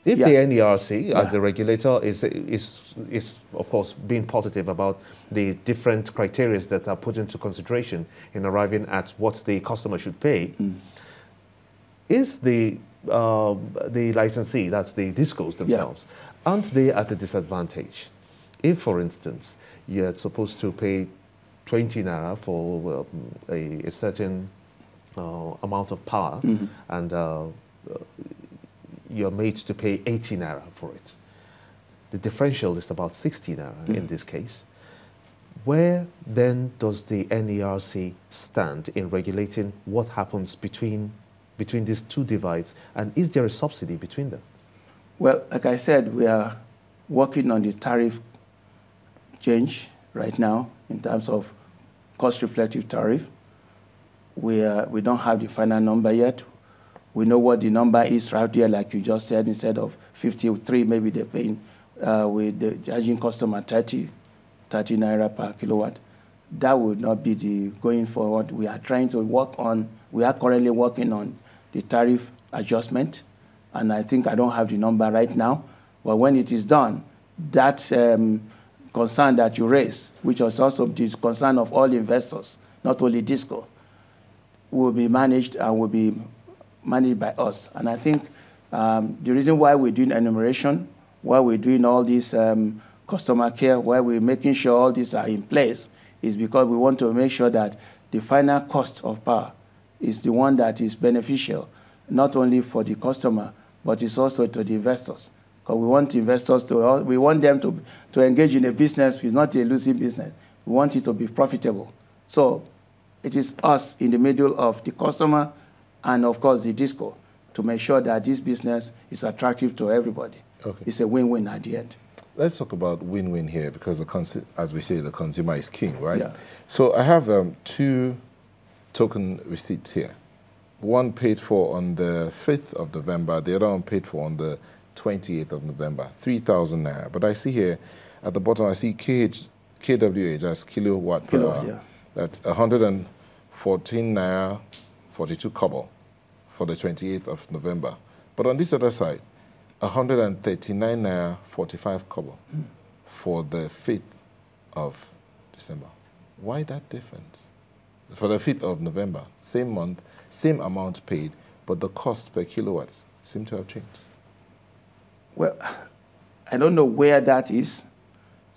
If the NERC, as the regulator, is of course being positive about the different criteria that are put into consideration in arriving at what the customer should pay, is the licensee, that's the discos themselves, aren't they at a disadvantage? If, for instance, you're supposed to pay 20 naira for a certain amount of power, and you're made to pay 80 naira for it. The differential is about 60 naira in this case. Where then does the NERC stand in regulating what happens between these two divides, and is there a subsidy between them? Well, like I said, we are working on the tariff change right now in terms of cost-reflective tariff. We don't have the final number yet. We know what the number is right there, like you just said. Instead of 53, maybe they're paying with the charging customer 30 naira per kilowatt. That would not be the going forward. We are trying to work on, we are currently working on the tariff adjustment, and I think I don't have the number right now, but when it is done, that concern that you raised, which was also the concern of all investors, not only DISCO, will be managed and will be managed by us. And I think the reason why we're doing enumeration, why we're doing all this customer care, why we're making sure all these are in place, is because we want to make sure that the final cost of power is the one that is beneficial, not only for the customer, but it's also to the investors. Because we want investors to, we want them to engage in a business which is not a losing business. We want it to be profitable. So it is us in the middle of the customer and, of course, the DISCO to make sure that this business is attractive to everybody. Okay. It's a win-win at the end. Let's talk about win-win here, because, as we say, the consumer is king, right? Yeah. So I have two token receipts here. One paid for on the 5th of November, the other one paid for on the 28th of November, 3,000 naira. But I see here at the bottom, I see KWH, that's kilowatt per hour. Yeah. That's 114 naira, 42 kobo for the 28th of November. But on this other side, 139 naira, 45 kobo for the 5th of December. Why that difference? For the 5th of November, same month, same amount paid, but the cost per kilowatt seem to have changed. Well, I don't know where that is,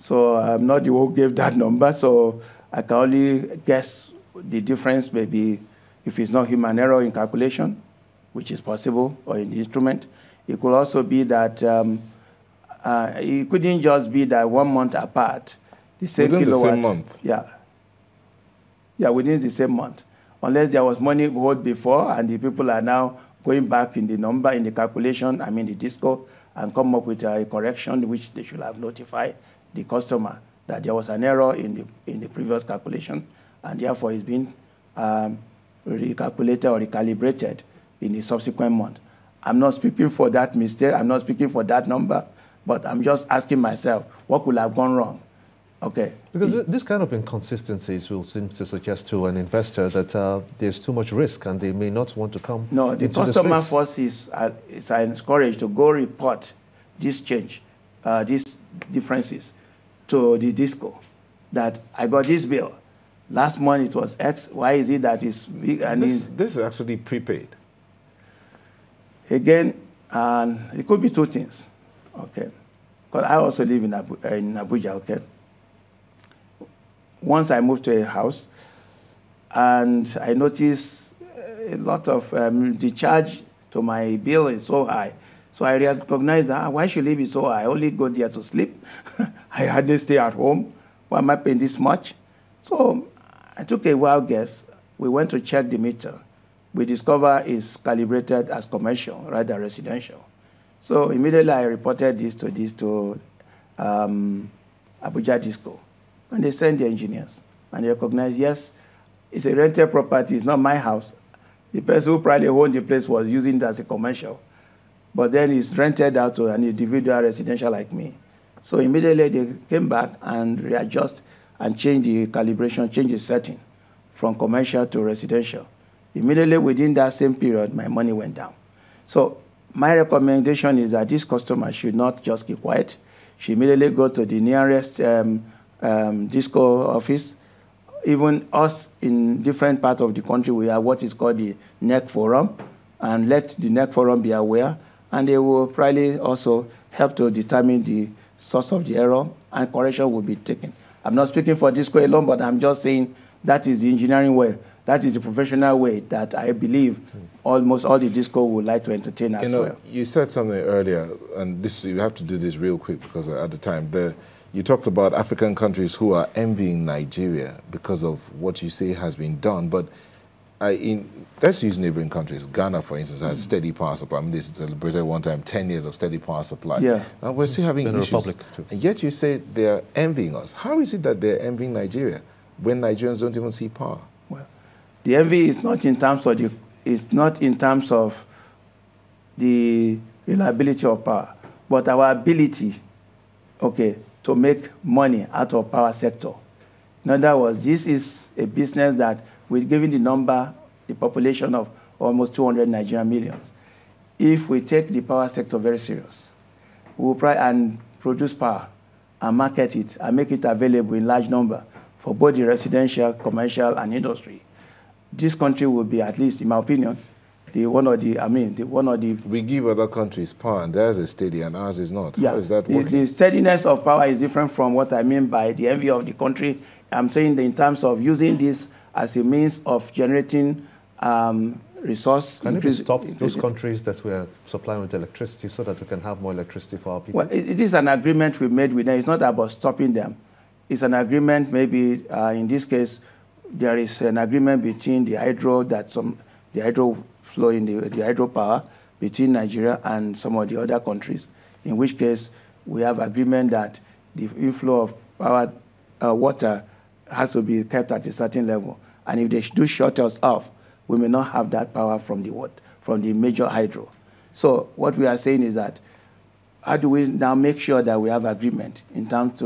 so I'm not the one who gave that number, so I can only guess the difference, maybe if it's not human error in calculation, which is possible, or in the instrument. It could also be that it couldn't just be that 1 month apart, the same within kilowatt. The same month? Yeah. Yeah, within the same month. Unless there was money owed before and the people are now going back in the number, in the calculation, I mean the DISCO, and come up with a correction which they should have notified the customer that there was an error in the previous calculation, and therefore it's been recalculated or recalibrated in the subsequent month. I'm not speaking for that mistake, I'm not speaking for that number, but I'm just asking myself, what could have gone wrong? Okay. Because this kind of inconsistencies will seem to suggest to an investor that there's too much risk and they may not want to come. No, the customer first is encouraged to go report this change, these differences to the DISCO, that I got this bill. Last month it was X, why is it that it's big? And this is actually prepaid. Again, it could be two things, okay? Because I also live in Abuja, okay? Once I moved to a house, and I noticed a lot of the charge to my bill is so high. So I recognized that, why should it be so high? I only go there to sleep. I hardly stay at home. Why am I paying this much? So I took a wild guess. We went to check the meter. We discovered it's calibrated as commercial rather than residential. So immediately I reported this to Abuja DISCO. And they sent the engineers. And they recognized, yes, it's a rented property, it's not my house. The person who probably owned the place was using it as a commercial. But then it's rented out to an individual residential like me. So immediately they came back and readjust and change the calibration, change the setting from commercial to residential. Immediately within that same period, my money went down. So my recommendation is that this customer should not just keep quiet. She immediately go to the nearest DISCO office. Even us in different parts of the country, we have what is called the NERC forum, and let the NERC forum be aware, and they will probably also help to determine the source of the error, and correction will be taken. I'm not speaking for DISCO alone, but I'm just saying that is the engineering way. That is the professional way that I believe almost all the DISCO would like to entertain as well. You said something earlier, and this you have to do this real quick because we're at the time. You talked about African countries who are envying Nigeria because of what you say has been done. But let's use neighboring countries. Ghana, for instance, has steady power supply. I mean, they celebrated one time 10 years of steady power supply. Yeah. And we're still having issues. Republic too. And yet you say they're envying us. How is it that they're envying Nigeria when Nigerians don't even see power? Well, the envy is not in terms of the reliability of power, but our ability, to make money out of power sector. In other words, this is a business that, with given the population of almost 200 Nigerian millions, if we take the power sector very serious, we will try and produce power and market it and make it available in large number for both the residential, commercial, and industry. This country will be, at least in my opinion, one of the. We give other countries power, and theirs is steady, and ours is not. Yeah. How is that working? The steadiness of power is different from what I mean by the envy of the country. I'm saying in terms of using this as a means of generating resource. Can it be stopped, those countries that we are supplying with electricity, so that we can have more electricity for our people? Well, it is an agreement we made with them. It's not about stopping them. It's an agreement, maybe in this case, there is an agreement between the hydro, the hydro flow in the hydropower between Nigeria and some of the other countries, in which case we have agreement that the inflow of power, water has to be kept at a certain level. And if they do shut us off, we may not have that power from the major hydro. So what we are saying is that, how do we now make sure that we have agreement in terms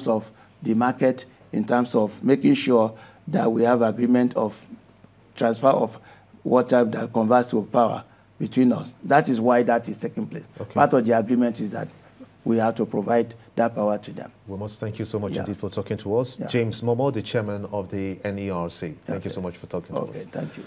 of the market, in terms of making sure that we have agreement of transfer of water that converts to power between us. That is why that is taking place. Okay. Part of the agreement is that we have to provide that power to them. We must thank you so much indeed for talking to us. James Momo, the chairman of the NERC. Thank you so much for talking to us. Okay, thank you.